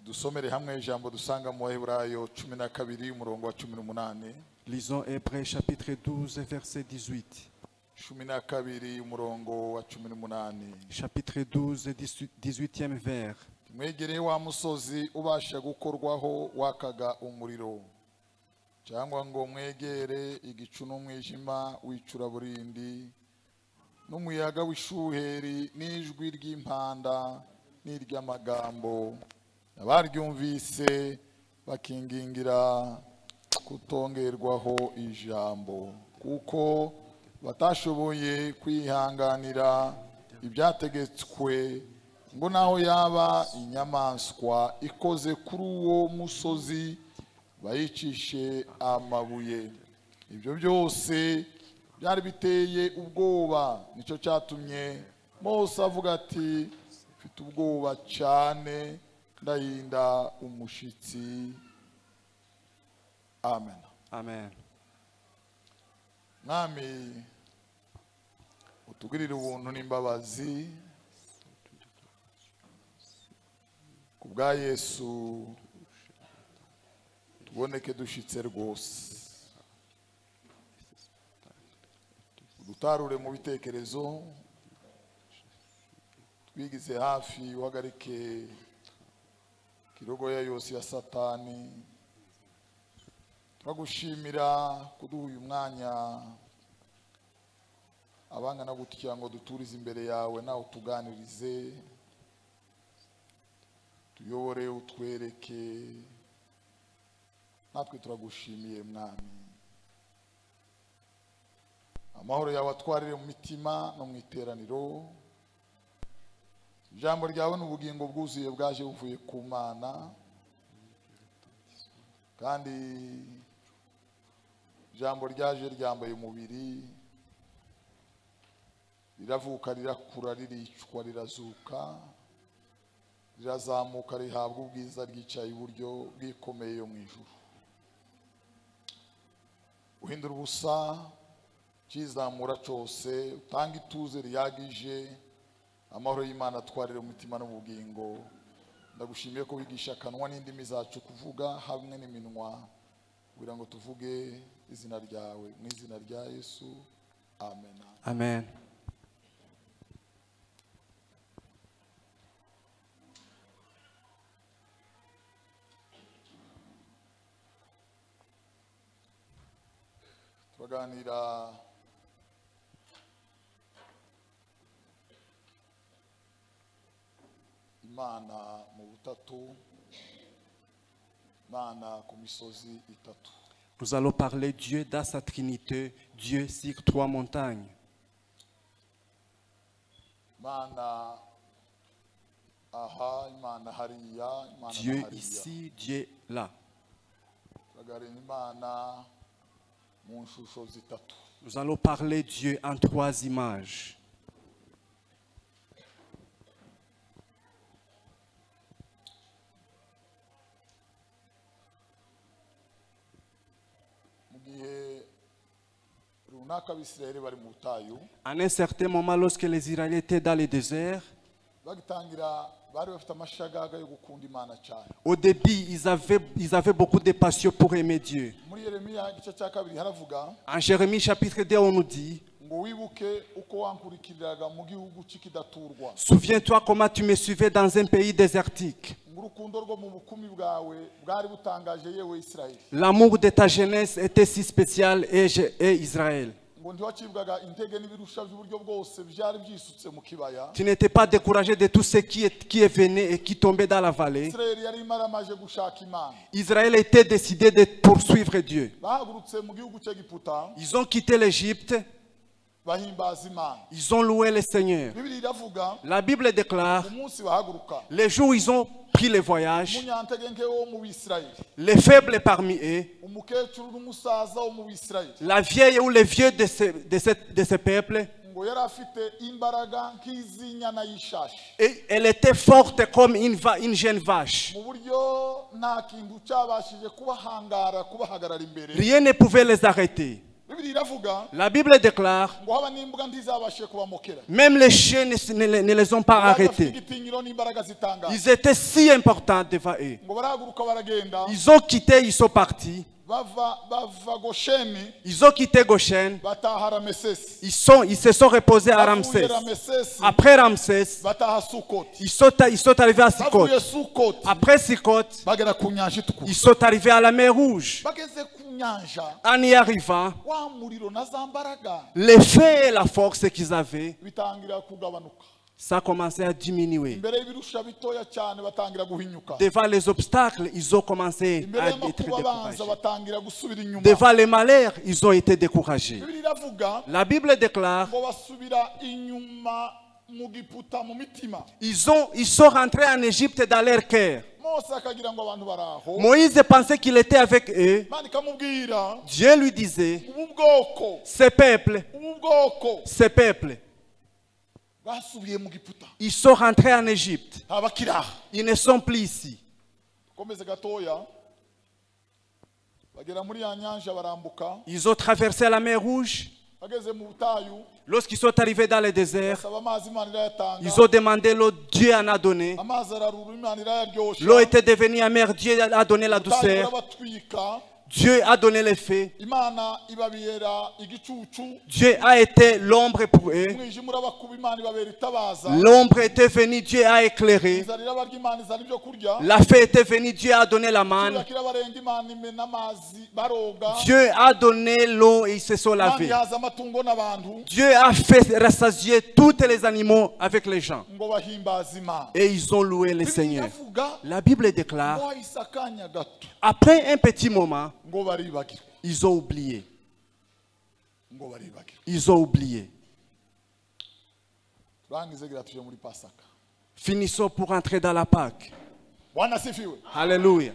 Dusomere hamwe ijambo dusanga mu Baheburayo 12 umurongo wa 18. Lisons Hébreux chapitre 12 verset 18. 12 umurongo wa 18. Chapitre 12 18e vers. Mwegereye wa musozi ubasha gukorwaho wakaga umuriro, cyangwa ngo mwegere igicu n'umwijima w'icuraburindi n'umuyaga w'ishuheri n'ijwi ry'impanda n'iry'amagambo, abaryumvise bakingingira kutongerwaho ijambo, kuko batashoboye kwihanganira ibyategetswe, ngo naho yaba inyamaswa ikoze kuri uwo musozi bayicishe amabuye. Ibyo byose byari biteye ubwoba, nicyo cyatumye Mose avuga ati mfite ubwoba cyane ndahinda umushitsi. Amen. Amen. Mwami utugirire ubuntu n'imbabazi kubwa Yesu, tuboneke dushitse rwose, dutarure mu bitekerezo, twigize hafi, uhagarike kirogoya yose ya Satani. Turagushimira kuduha uyu mwanya abangana gutya ngo duturize imbere yawe, nawe utuganirize, tuyobore, utwereke. Natwe turagushimiye Mwami, amahoro yawe atwarire mu mitima no mu iteraniro. Ijambo ryawe n'ubugingo bwuzuye bwaje buvuye ku Mana, kandi ijambo ryaje ryambaye umubiri, riravuka, rirakura, riricwa, rirazuka, rirazamuka, rihabwa ubwiza, ryicaye iburyo bwikomeye yo mu ijuru. Uhindura ubusa kizamura cyose, utanga ituze riyagije, amahoro y'Imana atwarire mu mitima no mu bugingo. Ndagushimiye ko wigisha akanwa n'indimi zacu kuvuga hamwe n'iminwa, kugira ngo tuvuge izina ryawe, mu izina rya Yesu. Amen. Amen. Turaganira Imana mu butatu, Imana ku misozi itatu. Nous allons parler Dieu dans sa Trinité, Dieu sur 3 montagnes. Imana aha, Imana hariya, Imana Dieu hariya. ici, Dieu là. Turaganira Imana mu nshusho zitatu. Nous allons parler Dieu en 3 images. En un certain moment, lorsque les Israéliens étaient dans le désert, au début, ils avaient beaucoup de passion pour aimer Dieu. En Jérémie chapitre 2, on nous dit: souviens-toi comment tu me suivais dans un pays désertique. L'amour de ta jeunesse était si spécial, et Israël. Tu n'étais pas découragé de tout ce qui venait et qui tombait dans la vallée. Israël était décidé de poursuivre Dieu. Ils ont quitté l'Égypte. Ils ont loué le Seigneur. La Bible déclare, les jours où ils ont pris le voyage, les faibles parmi eux, la vieille ou les vieux de ce peuple, et elle était forte comme une jeune vache. Rien ne pouvait les arrêter. La Bible déclare, même les chiens ne les ont pas arrêtés. Ils étaient si importants devant eux. Ils ont quitté, ils sont partis. Ils ont quitté Goshen. Ils se sont reposés à Ramsès. Après Ramsès, ils sont arrivés à Sukkot. Après Sukkot, ils sont arrivés à la mer Rouge. En y arrivant, les feux et la force qu'ils avaient, ça a commencé à diminuer. Devant les obstacles, ils ont commencé à être découragés. Devant les malheurs, ils ont été découragés. La Bible déclare, ils sont rentrés en Égypte dans leur cœur. Moïse pensait qu'il était avec eux. Dieu lui disait, ces peuples, ils sont rentrés en Égypte. Ils ne sont plus ici. Ils ont traversé la mer Rouge. Lorsqu'ils sont arrivés dans le désert, ils ont demandé l'eau, Dieu en a donné. L'eau était devenue amère, Dieu a donné la douceur. Dieu a donné les faits. Dieu a été l'ombre pour eux. L'ombre était venue, Dieu a éclairé. La fée était venue, Dieu a donné la manne. Dieu a donné l'eau et ils se sont lavés. Dieu a fait rassasier tous les animaux avec les gens. Et ils ont loué le Seigneur. La Bible déclare, après un petit moment, ils ont oublié. Ils ont oublié. Finissons pour entrer dans la Pâque. Alléluia.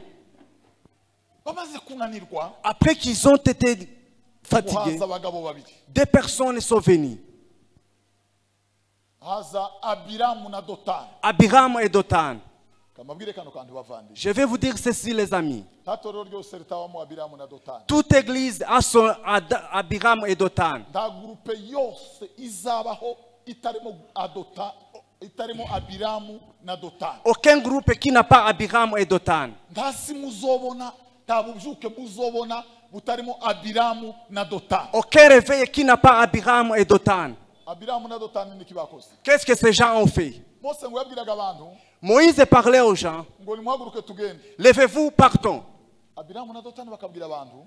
Après qu'ils ont été fatigués, des personnes sont venues. Abiram et Dotan. Je vais vous dire ceci, les amis. Toute église a son Abiram et Dotan. Aucun groupe qui n'a pas Abiram et Dotan. Aucun réveil qui n'a pas Abiram et Dotan. Qu'est-ce que ces gens ont fait? Moïse parlait aux gens. Levez-vous, partons.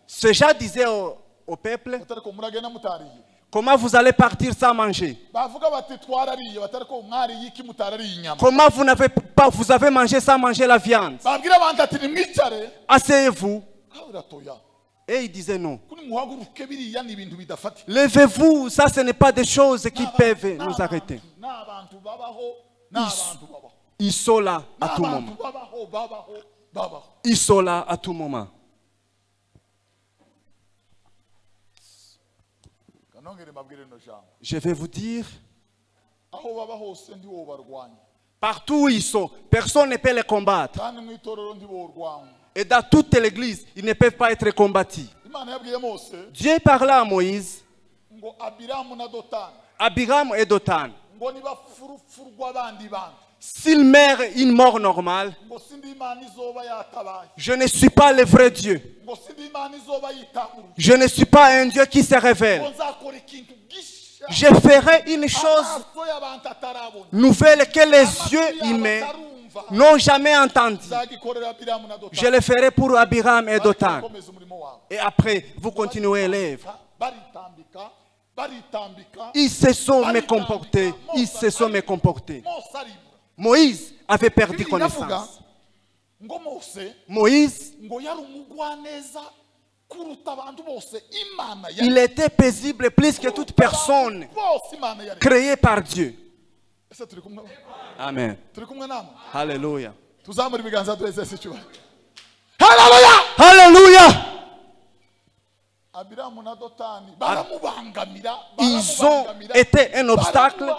Ces gens disaient au peuple, comment vous allez partir sans manger? Comment vous avez mangé sans manger la viande? Asseyez-vous. Et il disait non. Levez-vous, ça ce n'est pas des choses qui peuvent nous arrêter. Ils sont là à tout moment. Ils sont là à tout moment. Je vais vous dire, partout où ils sont, personne ne peut les combattre. Et dans toute l'église, ils ne peuvent pas être combattus. Dieu parlait à Moïse, Abiram et Dotan. S'ils meurent une mort normale, je ne suis pas le vrai Dieu. Je ne suis pas un Dieu qui se révèle. Je ferai une chose nouvelle que les yeux humains n'ont jamais entendu. Je le ferai pour Abiram et Dotan. Et après, vous continuez l'œuvre. Ils se sont mécomportés. Ils se sont mécomportés. Moïse avait perdu connaissance. Moïse, il était paisible plus que toute personne créée par Dieu. Amen. Alléluia. Alléluia. Ils ont été un obstacle.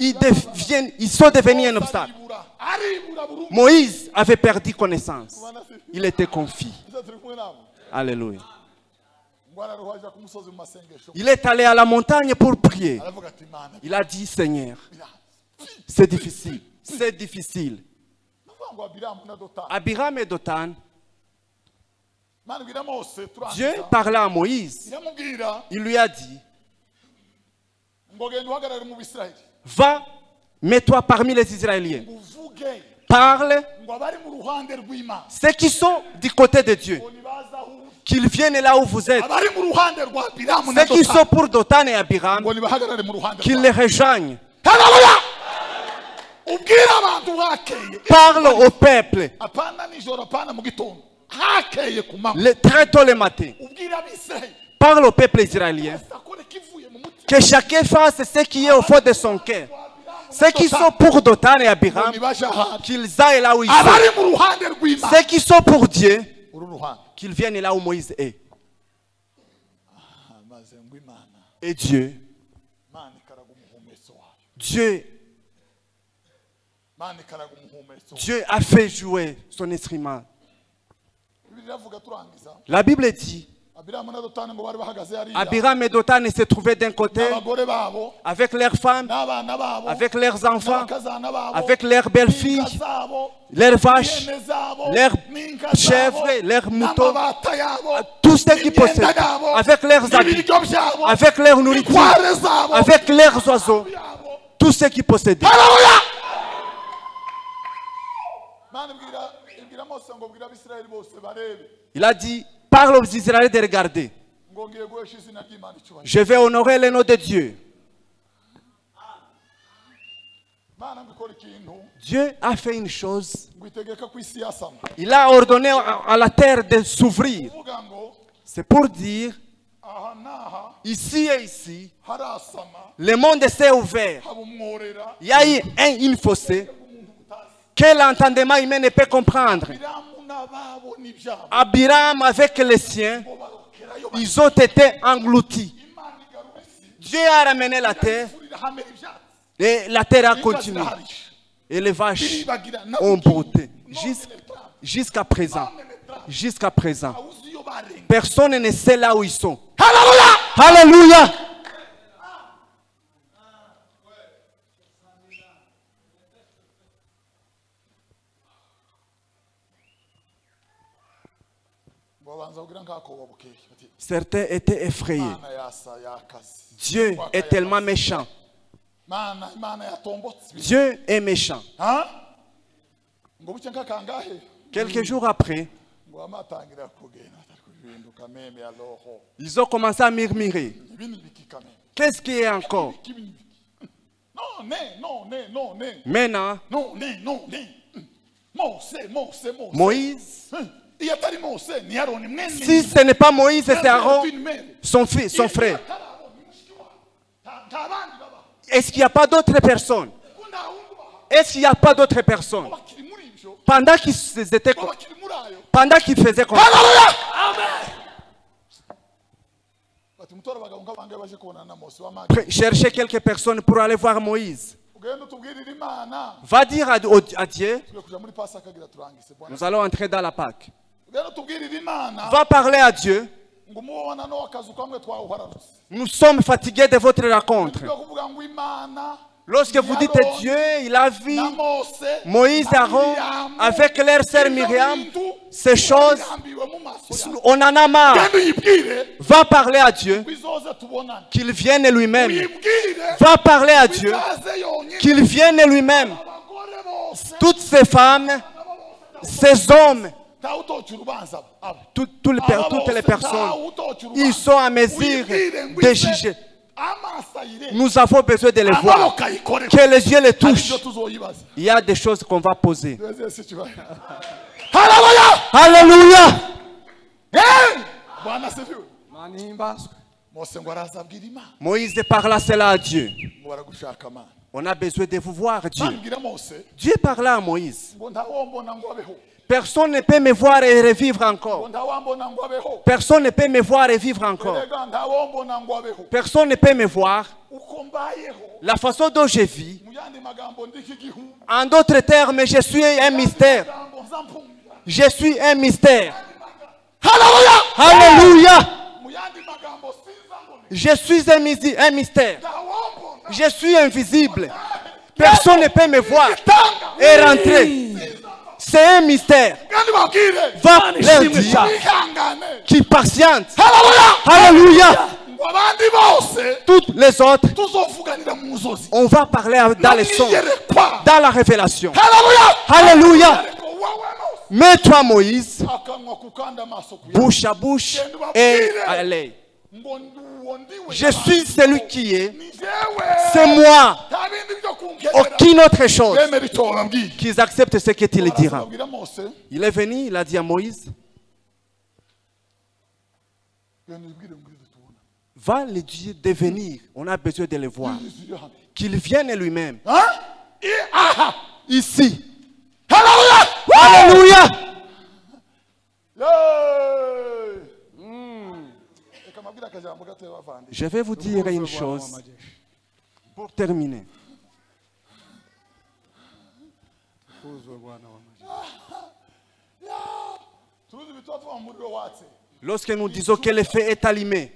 Ils sont devenus un obstacle. Moïse avait perdu connaissance. Il était confus. Alléluia. Il est allé à la montagne pour prier. Il a dit, Seigneur, c'est difficile. C'est difficile. Abiram et Dotan, Dieu parla à Moïse. Il lui a dit, va, mets-toi parmi les Israéliens. Parle ceux qui sont du côté de Dieu. Qu'ils viennent là où vous êtes. Ceux qui sont pour Dotan et Abiram, qu'ils les rejoignent. Parle au peuple. Très tôt le matin. Parle au peuple israélien. Que chacun fasse ce qui est au fond de son cœur. Ceux qui sont pour Dotan et Abiram, qu'ils aillent là où ils sont. Ceux qui sont pour Dieu, qu'ils viennent là où Moïse est. Et Dieu a fait jouer son instrument. La Bible dit, Abiram et Dotan se trouvaient d'un côté avec leurs femmes, avec leurs enfants, avec leurs belles-filles, leurs vaches, leurs chèvres, leurs moutons, tout ce qu'ils possèdent, avec leurs habits, avec leur nourriture, avec leurs oiseaux, tout ce qu'ils possédaient. Il a dit, parle aux Israéliens de regarder. Je vais honorer le nom de Dieu. Dieu a fait une chose. Il a ordonné à la terre de s'ouvrir. C'est pour dire, ici et ici, le monde s'est ouvert. Il y a eu une fossée que l'entendement humain ne peut comprendre. Abiram avec les siens, ils ont été engloutis. Dieu a ramené la terre et la terre a continué. Et les vaches ont brouté jusqu'à présent. Jusqu'à présent. Personne ne sait là où ils sont. Alléluia! Certains étaient effrayés. Dieu est tellement méchant. Dieu est méchant. Quelques jours après, ils ont commencé à murmurer. Qu'est-ce qui est encore? Maintenant, Moïse, si ce n'est pas Moïse, c'est Aaron, son fils, son frère. Est-ce qu'il n'y a pas d'autres personnes? Est-ce qu'il n'y a pas d'autres personnes? Pendant qu'ils faisaient comme ça. Cherchez quelques personnes pour aller voir Moïse. Va dire à Dieu, nous allons entrer dans la Pâque. Va parler à Dieu. Nous sommes fatigués de votre rencontre. Lorsque vous dites Dieu, il a vu Moïse et Aaron avec leur sœur Myriam, ces choses, on en a marre. Va parler à Dieu, qu'il vienne lui-même. Va parler à Dieu, qu'il vienne lui-même. Toutes ces femmes, ces hommes, toutes les personnes, ils sont à mesure de juger. Nous avons besoin de les voir. Que les yeux les touchent. Il y a des choses qu'on va poser. Alléluia. Moïse parla cela à Dieu. On a besoin de vous voir, Dieu. Dieu parla à Moïse. Personne ne peut me voir et revivre encore. Personne ne peut me voir et vivre encore. Personne ne peut me voir. La façon dont je vis. En d'autres termes, je suis un mystère. Je suis un mystère. Alléluia. Je suis un mystère. Je suis invisible. Personne ne peut me voir et rentrer. C'est un mystère. Va leur dire qui patiente. Alléluia. Toutes les autres, on va parler dans les sons, dans la révélation. Alléluia. Mais toi, Moïse, bouche à bouche et allez. Je suis celui qui est. C'est moi. Aucune autre chose. Qu'ils acceptent ce que tu les diras. Il est venu, il a dit à Moïse, va les dire de venir. On a besoin de les voir. Qu'il vienne lui-même. Ici. Alléluia. Je vais vous dire une chose pour terminer. Lorsque nous disons que le feu est allumé,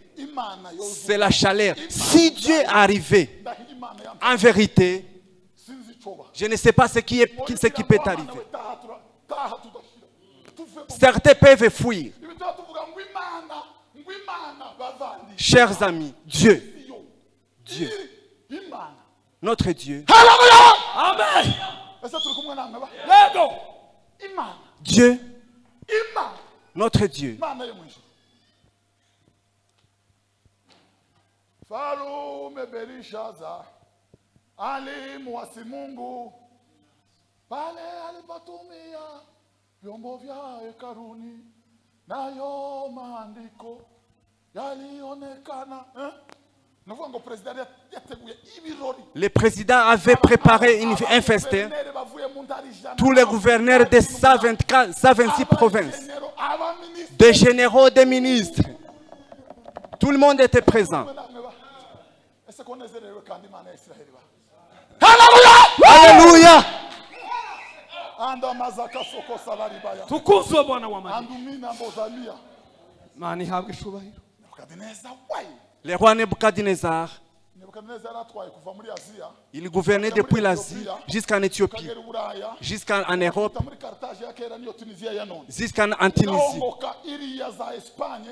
c'est la chaleur. Si Dieu est arrivé, en vérité, je ne sais pas ce qui peut arriver. Certains peuvent fuir. Chers amis, Dieu, notre Dieu, Amen. Dieu, notre Dieu, Farume Berishaza alimwasi Mungu pale alipotumia vyombo vya hekaluni, nayo maandiko yalionekana. Le président avait préparé un festin. Tous les gouverneurs des 126 provinces, des généraux, des ministres, tout le monde était présent. Alléluia. Tukuzwe Bwana wa majeshi. Mani habwe shubahiro. Le roi Nebuchadnezzar, il gouvernait depuis l'Asie jusqu'en Éthiopie, jusqu'en Europe, jusqu'en Tunisie,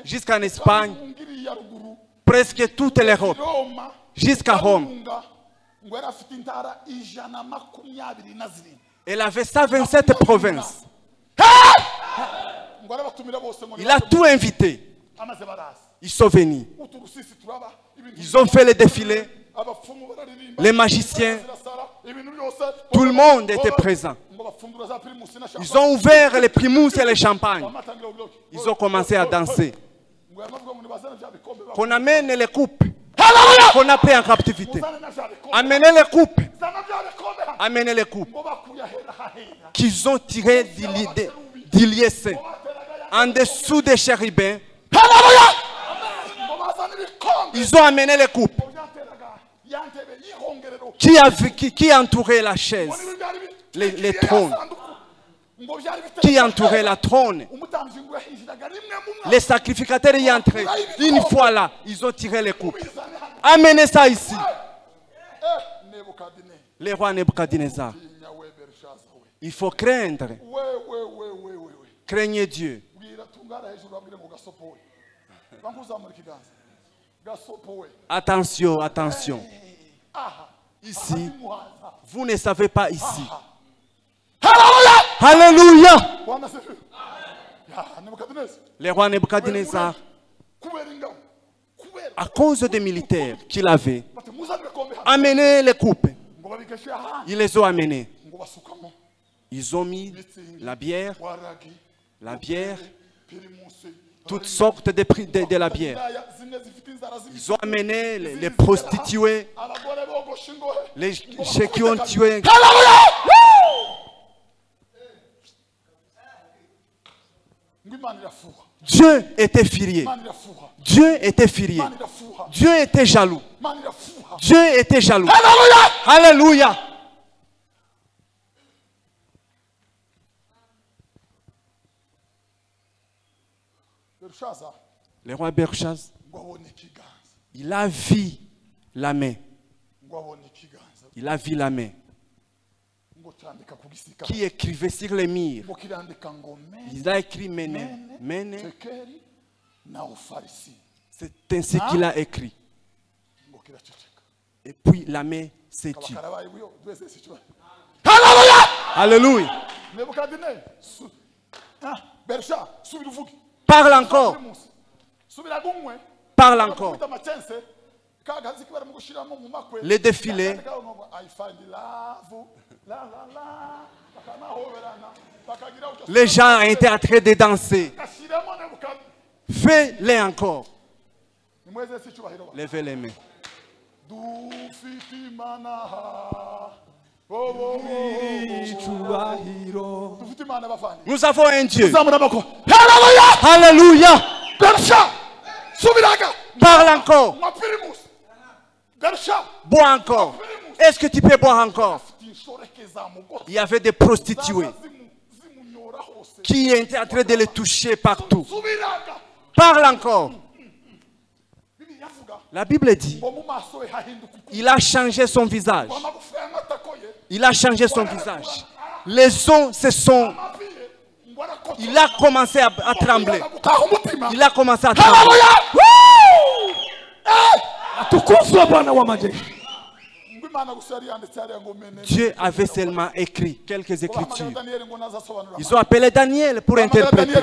jusqu'en Espagne, presque toute l'Europe, jusqu'à Rome. Elle avait 127 provinces. Il a tout invité. Ils sont venus. Ils ont fait le défilé. Les magiciens. Tout le monde était présent. Ils ont ouvert les primous et les champagnes. Ils ont commencé à danser. Qu'on amène les coupes. Qu'on a pris en captivité. Amenez les coupes. Amenez les coupes. Qu'ils ont tiré du liesse. En dessous des chérubins. Ils ont amené les coupes. Qui entourait la chaise, les trônes? Qui entourait la trône? Les sacrificateurs y entraient. Une fois là, ils ont tiré les coupes. Amenez ça ici. Le roi Nebuchadnezzar. Il faut craindre. Craignez Dieu. Attention, attention. Ici, vous ne savez pas ici. Alléluia. Le roi Nebuchadnezzar, à cause des militaires qu'il avait, amené les coupes. Ils les ont amenées. Ils ont mis la bière, toutes sortes de la bière. Ils ont amené les prostituées, ceux qui ont tué. Dieu était furieux. Dieu était furieux. Dieu était jaloux. Dieu était jaloux. Alléluia. Le roi Berchaz, Il a vu la main. Il a vu la main. Qui écrivait sur les murs. Il a écrit Mene. Mene. C'est ainsi qu'il a écrit. Et puis la main s'est tue. Alléluia. Parle encore. Parle encore. Les défilés. Les gens étaient en train de danser. Fais-les encore. Levez les mains. Nous avons un Dieu. Alléluia. Parle encore. Bois encore. Est-ce que tu peux boire encore? Il y avait des prostituées qui étaient en train de les toucher partout. Parle encore. La Bible dit, il a changé son visage. Il a changé son visage. Les os se sont... Il a commencé à trembler. Il a commencé à trembler. Dieu avait seulement écrit quelques écritures. Ils ont appelé Daniel pour interpréter.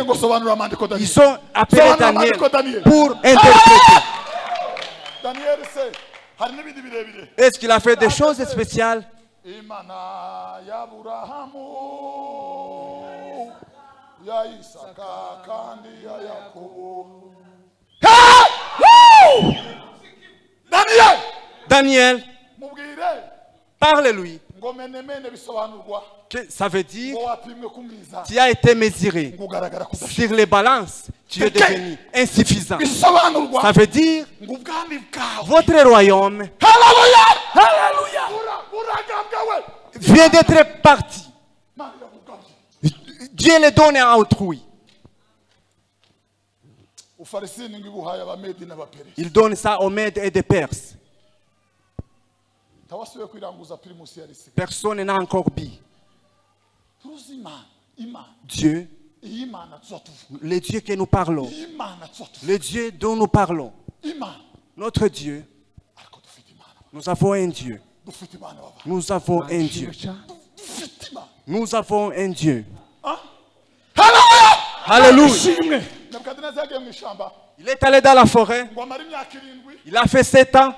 Ils ont appelé Daniel pour interpréter. Est-ce qu'il a fait des choses spéciales? Daniel, parle-lui. Ça veut dire, tu as été mesuré sur les balances, tu es devenu insuffisant. Ça veut dire, votre royaume vient d'être parti. Dieu le donne à autrui. Il donne ça aux Mèdes et des Perses. Personne n'a encore dit. Dieu, le Dieu que nous parlons, le Dieu dont nous parlons, notre Dieu, nous avons un Dieu. Nous avons un Dieu. Nous avons un Dieu. Alléluia. Il est allé dans la forêt. Il a fait 7 ans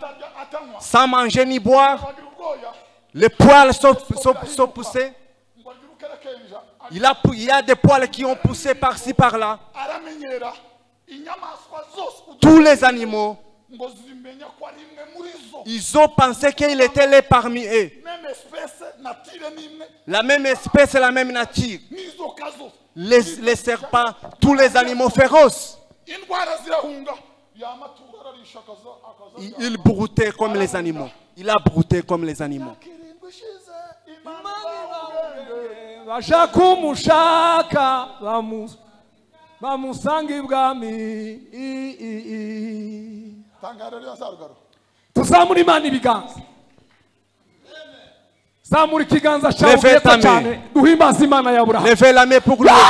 sans manger ni boire. Les poils sont poussés. Il y a des poils qui ont poussé par-ci par-là. Tous les animaux, ils ont pensé qu'il était là parmi eux. La même espèce, la même nature. Les serpents, tous les animaux féroces. Il broutait comme les animaux. Il a brouté comme les animaux. Levez ta main. Levez la main pour glorifier.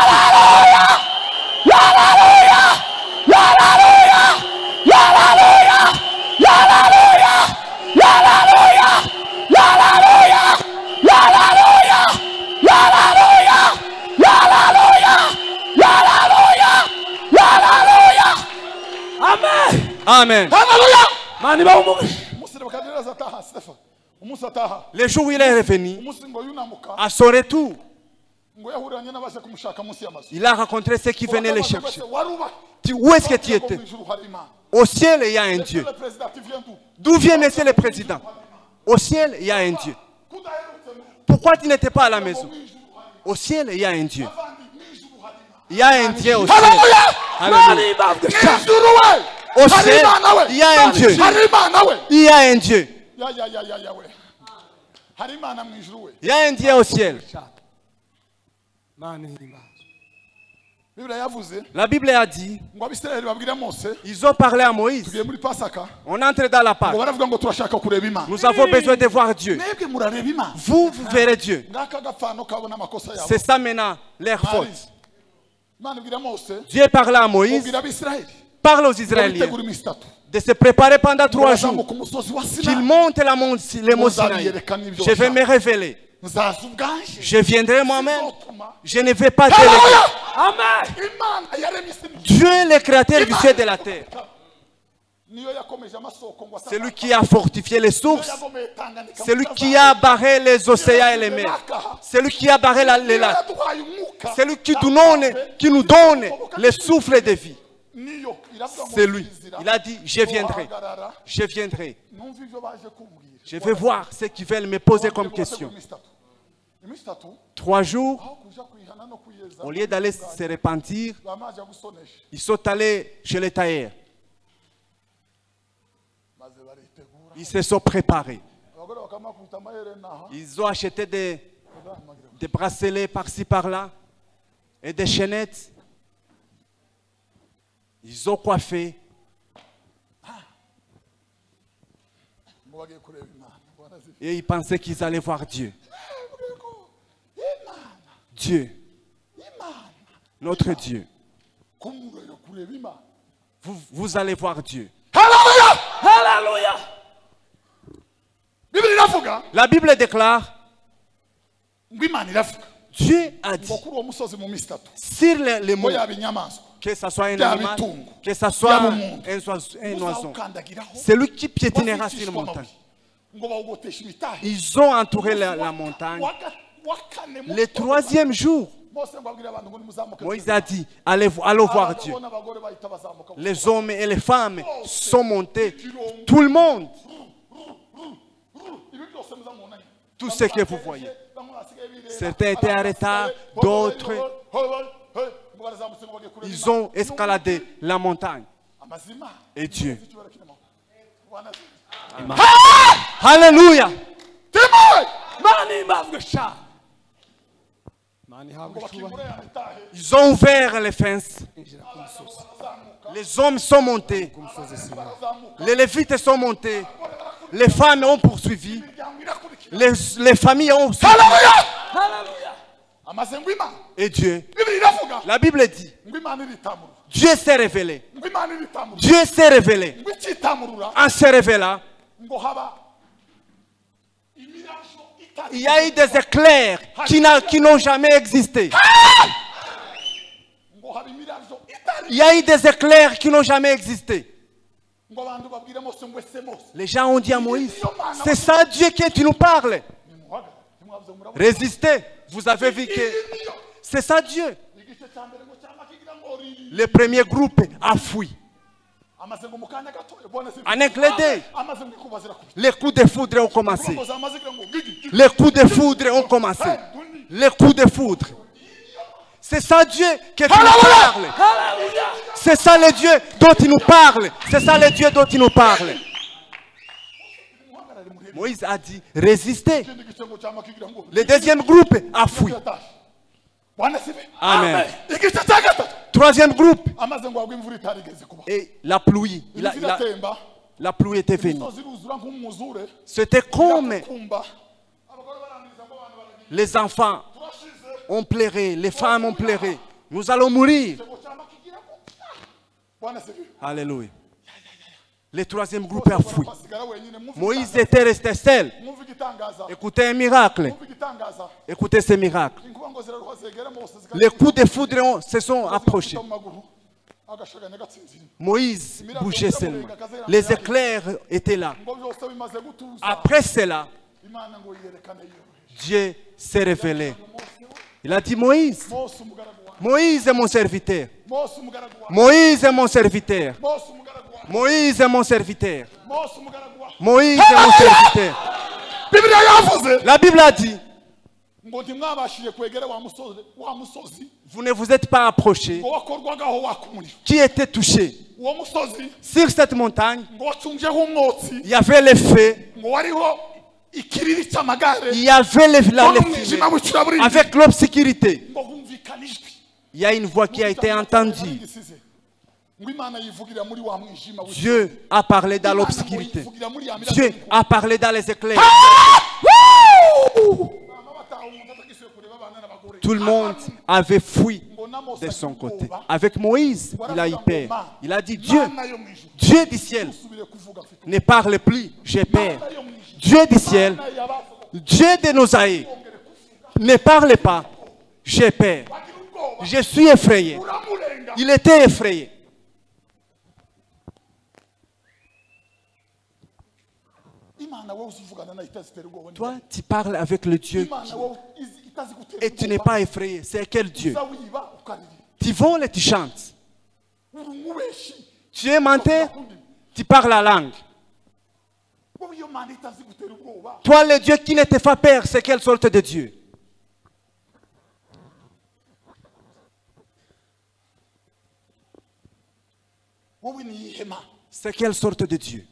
Amen. Le jour où il est revenu, à son retour, il a rencontré ceux qui venaient le chercher. Où est-ce que tu étais? Au ciel, il y a un Dieu. D'où vient monsieur le président? Au ciel, il y a un Dieu. Pourquoi tu n'étais pas à la maison? Au ciel, il y a un Dieu. Il y a un Dieu au ciel. Au ciel, il y a un Dieu. Il y a un Dieu. Il y a un Dieu au ciel. La Bible a dit, ils ont parlé à Moïse. On entre dans la Pâque. Nous avons besoin de voir Dieu. Vous verrez Dieu. C'est ça maintenant, leur faute. Dieu parle à Moïse, parle aux Israéliens de se préparer pendant 3 jours, qu'ils montent les monts Sinaï. Je vais me révéler. Je viendrai moi-même. Je ne vais pas déléguer. Amen. Dieu est le créateur du ciel et de la terre. C'est lui qui a fortifié les sources. C'est lui qui a barré les océans et les mers. C'est lui qui a barré les lacs. C'est lui qui nous donne le souffle de vie. C'est lui. Il a dit, je viendrai. Je viendrai. Je vais voir ce qu'ils veulent me poser comme question. 3 jours, au lieu d'aller se repentir, ils sont allés chez les tailleurs. Ils se sont préparés. Ils ont acheté des bracelets par-ci par-là et des chaînettes. Ils ont coiffé. Et ils pensaient qu'ils allaient voir Dieu. Dieu. Notre Dieu. Vous allez voir Dieu. Alléluia. La Bible déclare, Dieu a dit sur les mots, que ce soit un animal, que ce soit un oiseau, c'est lui qui piétinera sur la montagne. Ils ont entouré la montagne. Le 3e jour, Moïse a dit, allez voir Dieu. Les hommes et les femmes sont montés. Tout le monde. Tout ce que vous voyez. Certains étaient arrêtés, d'autres, ils ont escaladé la montagne. Et Dieu. Alléluia. Ils ont ouvert les fences. Les hommes sont montés. Les Lévites sont montés. Les femmes ont poursuivi. Les familles ont suivi. Et Dieu. La Bible dit, Dieu s'est révélé. Dieu s'est révélé. En se révélant, il y a eu des éclairs qui n'ont jamais existé. Il y a eu des éclairs qui n'ont jamais existé. Les gens ont dit à Moïse, c'est ça Dieu qui tu nous parles. Résistez. Vous avez vu que c'est ça Dieu. Le premier groupe a fui. En un clin d'œil, les coups de foudre ont commencé. Les coups de foudre ont commencé. Les coups de foudre. C'est ça Dieu que tu nous parles. C'est ça le Dieu dont il nous parle. C'est ça le Dieu dont il nous parle. Moïse a dit, résistez. Le deuxième groupe a fui. Amen. 3e groupe. Et la pluie. La pluie était venue. C'était comme les enfants ont pleuré, les femmes ont pleuré. Nous allons mourir. Alléluia. Le 3e groupe a fui. Moïse était resté seul. Écoutez un miracle. Écoutez ce miracle. Les coups de foudre se sont approchés. Moïse bougeait seulement. Les éclairs étaient là. Après cela, Dieu s'est révélé. Il a dit, Moïse, Moïse est mon serviteur. Moïse est mon serviteur. Moïse est mon serviteur. Moïse est mon serviteur. La Bible a dit, vous ne vous êtes pas approché. Qui était touché? Sur cette montagne, il y avait les feux. Il y avait les fumées avec l'obscurité. Il y a une voix qui a été entendue. Dieu a parlé dans l'obscurité. Dieu a parlé dans les éclairs. Tout le monde avait fui de son côté. Avec Moïse, il a eu peur. Il a dit, Dieu du ciel, ne parle plus, j'ai peur. Dieu du ciel, Dieu de nos aïeux, ne parle pas, j'ai peur. Je suis effrayé. Il était effrayé. Toi, tu parles avec le Dieu et tu n'es pas effrayé. C'est quel Dieu? Tu voles et tu chantes. Tu es menteur, tu parles la langue. Toi, le Dieu qui ne te fait peur, c'est quelle sorte de Dieu? C'est quelle sorte de Dieu?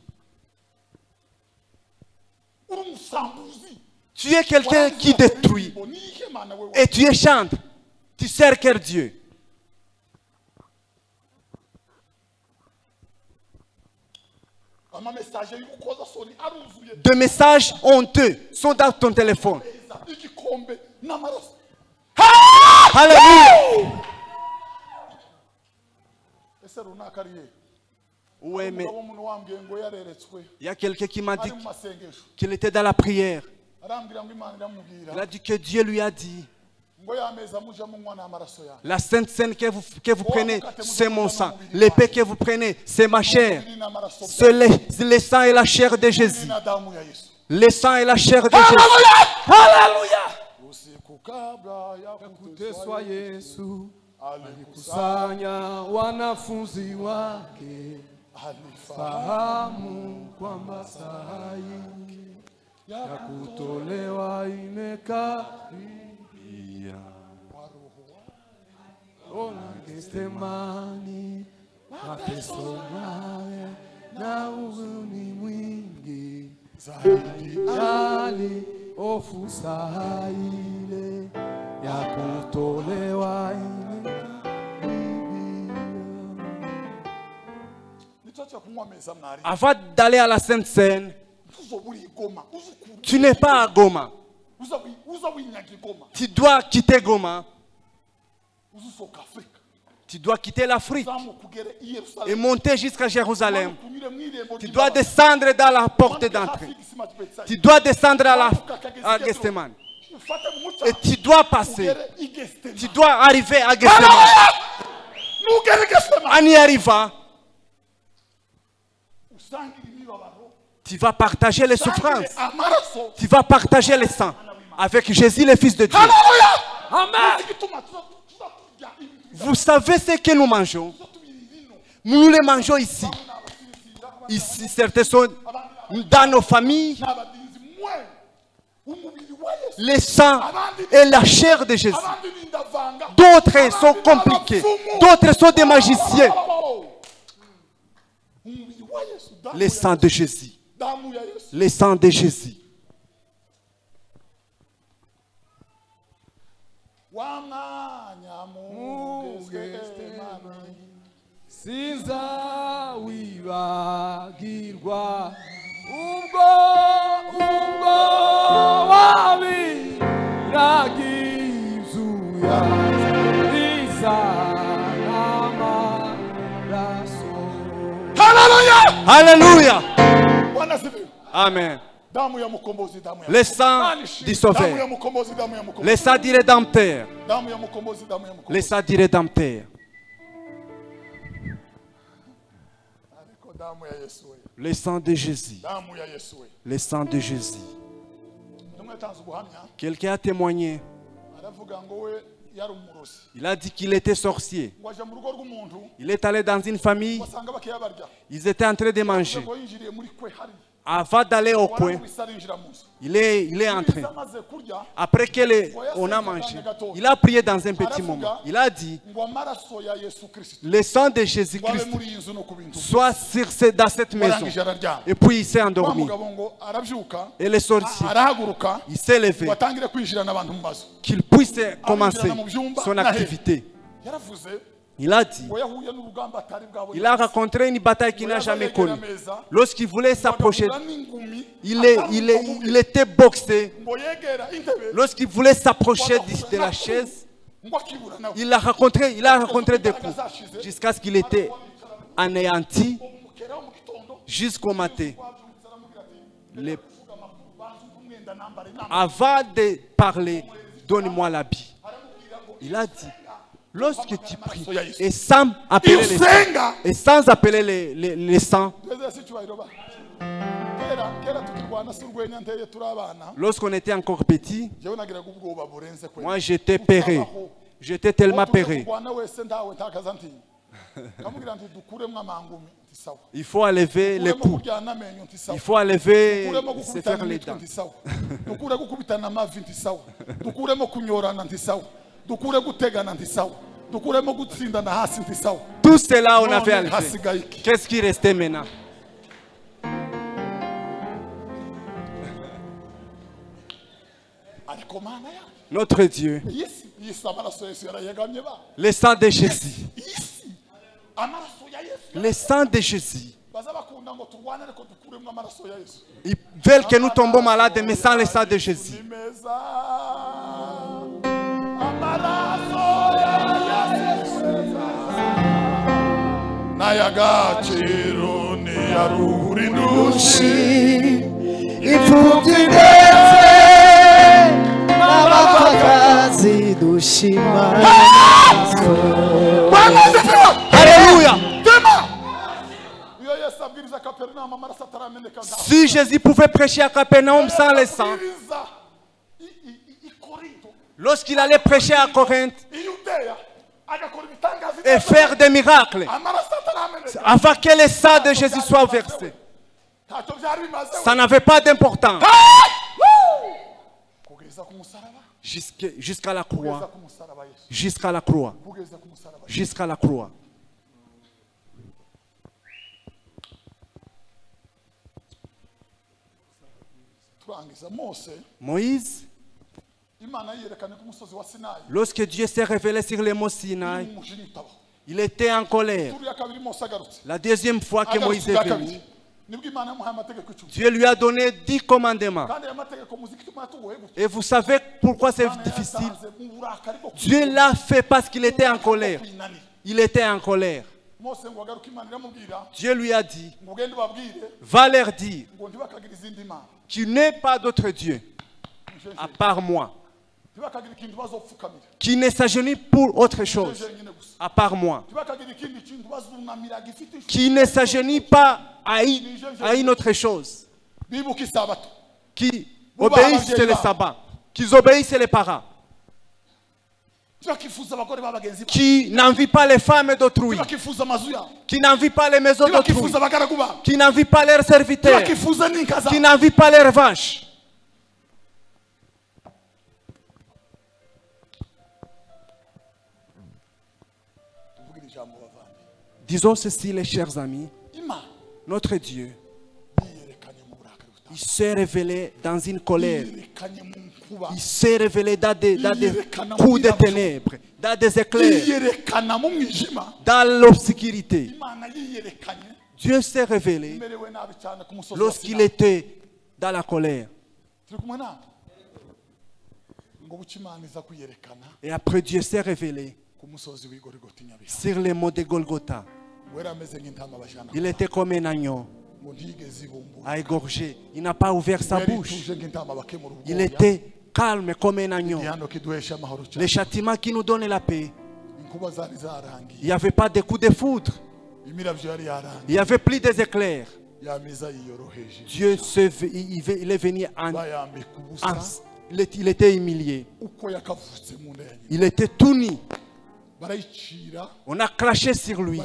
Tu es quelqu'un qui détruit et tu es chantre. Tu sers quel Dieu? Des messages honteux sont dans ton téléphone. Alléluia. Ouais, mais il y a quelqu'un qui m'a dit qu'il était dans la prière. Il a dit que Dieu lui a dit, la sainte scène que vous prenez, c'est mon sang. L'épée que vous prenez, c'est ma chair. C'est le sang et la chair de Jésus. Le sang et la chair de Jésus. Alléluia. Alikusanya wanafunzi wake, fahamu kwamba saa ya kutolewa imekaribia. Ona Getsemani, mateso nawe na huzuni mwingi, zaidi hofu saa ile ya kutolewa imekaribia. Avant d'aller à la Sainte Seine, tu n'es pas à Goma. Tu dois quitter Goma. Tu dois quitter l'Afrique et monter jusqu'à Jérusalem. Tu dois descendre dans la porte d'entrée. Tu dois descendre à Getsemane. Et tu dois passer. Tu dois arriver à Getsemane. En y arrivant, tu vas partager les souffrances. Tu vas partager le sang avec Jésus, le Fils de Dieu. Amen. Vous savez ce que nous mangeons? Nous les mangeons ici. Ici, certains sont dans nos familles. Le sang et la chair de Jésus. D'autres sont compliqués. D'autres sont des magiciens. Le sang de Jésus. Le sang de Jésus. Sinza wibagirwa ubwo wabiragizuya isanamaraso. Alléluia. Alléluia. Amen. Le sang du Sauveur. Le sang du Rédempteur. Le sang du Rédempteur. Le sang de Jésus. Le sang de Jésus. Quelqu'un a témoigné. Il a dit qu'il était sorcier. Il est allé dans une famille. Ils étaient en train de manger. Avant d'aller au coin, il est entré. Après qu'on a mangé, il a prié dans un petit moment. Il a dit, le sang de Jésus-Christ soit dans cette maison. Et puis il s'est endormi. Et le sorcier, il s'est levé. Qu'il puisse commencer son activité. Il a dit, il a rencontré une bataille qu'il n'a jamais connue. Lorsqu'il voulait s'approcher, il était boxé. Lorsqu'il voulait s'approcher de la chaise, il a rencontré des coups jusqu'à ce qu'il était anéanti jusqu'au matin. Avant de parler, donne-moi l'habit. Il a dit, lorsque tu pries et sans appeler les sangs, lorsqu'on était encore petit, moi j'étais peureux. J'étais tellement peureux. Il faut enlever les coups. Il faut enlever, se faire les dents. Tout cela on avait enlevé. Qu'est-ce qui restait maintenant? Notre Dieu, le sang de Jésus, le sang de Jésus. Ils veulent que nous tombons malades, mais sans le sang de Jésus. Alléluia. Si Jésus pouvait prêcher à Capernaum sans le sang, lorsqu'il allait prêcher à Corinthe et faire des miracles, avant que le sang de Jésus soit versé, ça n'avait pas d'importance. Jusqu'à la croix. Jusqu'à la croix. Jusqu'à la croix. Moïse, lorsque Dieu s'est révélé sur les monts Sinaï, il était en colère. La deuxième fois que Moïse est venu, Dieu lui a donné 10 commandements. Et vous savez pourquoi c'est difficile? Dieu l'a fait parce qu'il était en colère. Il était en colère. Dieu lui a dit, va leur dire qu'il n'est pas d'autre Dieu à part moi, qui ne s'agenouille pour autre chose à part moi, qui ne s'agenouille pas à une autre chose, qui obéissent les sabbats, qui obéissent les parents, qui n'envient pas les femmes d'autrui, qui n'envient pas les maisons d'autrui, qui n'envient pas leurs serviteurs, qui n'envient pas leurs vaches. Disons ceci, les chers amis, notre Dieu, il s'est révélé dans une colère. Il s'est révélé dans des coups de ténèbres, dans des éclairs, dans l'obscurité. Dieu s'est révélé lorsqu'il était dans la colère. Et après Dieu s'est révélé sur les monts de Golgotha. Il était comme un agneau à égorger. Il n'a pas ouvert sa bouche. Il était calme comme un agneau. Le châtiment qui nous donne la paix. Il n'y avait pas de coups de foudre. Il n'y avait plus des éclairs. Dieu il est venu il était humilié. Il était tout nu. On a craché sur lui.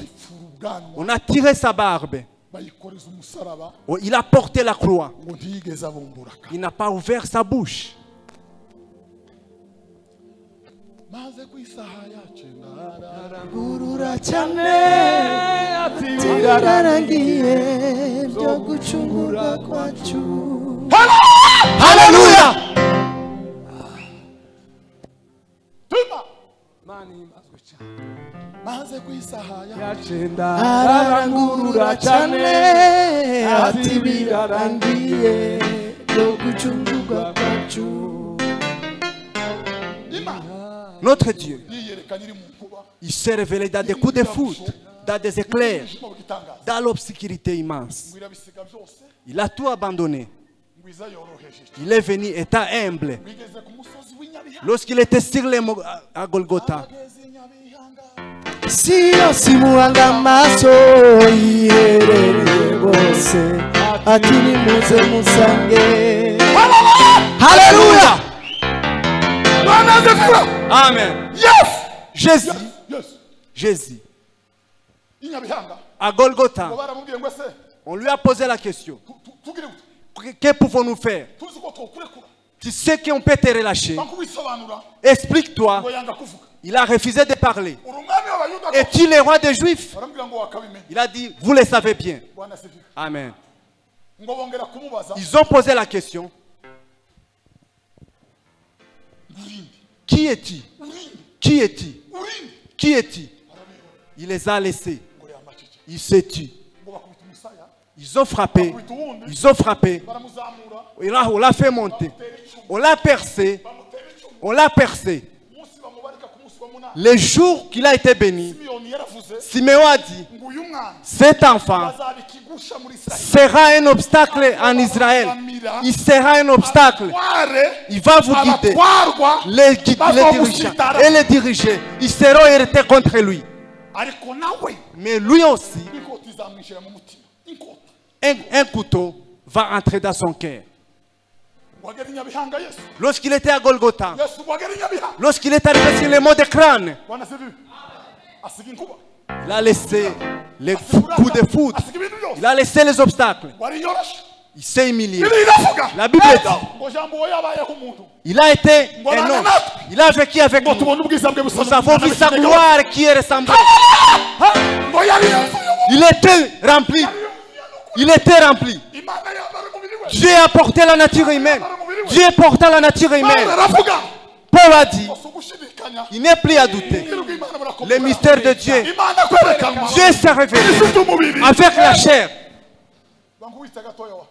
On a tiré sa barbe. Il a porté la croix. Il n'a pas ouvert sa bouche. Alléluia. maze kwisahaya yacenda ararangurura cyane ati birarangiye no gucungurwa kwacu. Notre Dieu, il s'est révélé dans des coups de foudre, dans des éclairs, dans l'obscurité immense. Il a tout abandonné. Il est venu étant humble. Lorsqu'il était sur les mots à Golgotha, siyo simuhanga amaso yiherereye bose ati nimuze musange. Alléluia. Amen. Yes. Jésus, Yes. Jésus, Inyabihanga à Golgotha, baramubwiye ngo se on lui a posé la question, tugire gute que pouvons-nous faire? tuzi ko twokurekura Tu sais qu'on peut te relâcher. bakubisobanura Explique-toi. ngo yanga kuvuga Il a refusé de parler. urumwami w'abayuda Es-tu le roi des Juifs? baramubwira ngo wakabimenye Il a dit, vous le savez bien. bwana sivika Amen. ngo bongera kumubaza Ils ont posé la question, urinde qui es-tu? urinde Qui es-tu? urinde Qui es-tu? Il les a laissés. ngo yamacece Il s'est tué. ngo bakubita umusaya Ils ont frappé. bakubita uwundi Ils ont frappé. baramuzamura On l'a fait monter. bamutera icumu On l'a percé. bamutera icumu On l'a percé. umunsi bamubarika ku munsi wa munani Le jour qu'il a été béni, simiyoni yaravuze Siméon a dit, ngo uyu mwana cet enfant azaba ikigusha muri israheli sera un obstacle en Israël. Il sera un obstacle. Il va vous guider. Les dirigeants et les dirigés, ils seront irrités contre lui. ariko nawe Mais lui aussi, inkota izamwinjira mu mutima inkota un couteau va entrer dans son cœur. wagera inyabihanga yesu Lorsqu'il était à Golgotha, yesu wagera inyabihanga lorsqu'il est arrivé sur les mots de crâne, bwana sivi asiga inkuba il a laissé les coups de foudre. asiga ibintu byose Il a laissé les obstacles. wari yoroshe Il s'est humilié. bibiri iravuga La Bible dit, ngo jambo we yabayeho umuntu il a été un homme. Il a vécu avec ngo nous. tubone ubwiza bwe busa Nous avons vu sa gloire qui est ressemblée. ngo yari yuzuye Il était rempli. Il était rempli. imana yambara umubiri we Dieu a porté la nature humaine. Dieu porta la nature humaine. aravuga Paul a dit, si ugushidikanya il n'est plus à douter. Le mystère de Dieu. imana kwerekanwa Dieu s'est révélé ifite umubiri avec la chair. bangu wita gatoya wa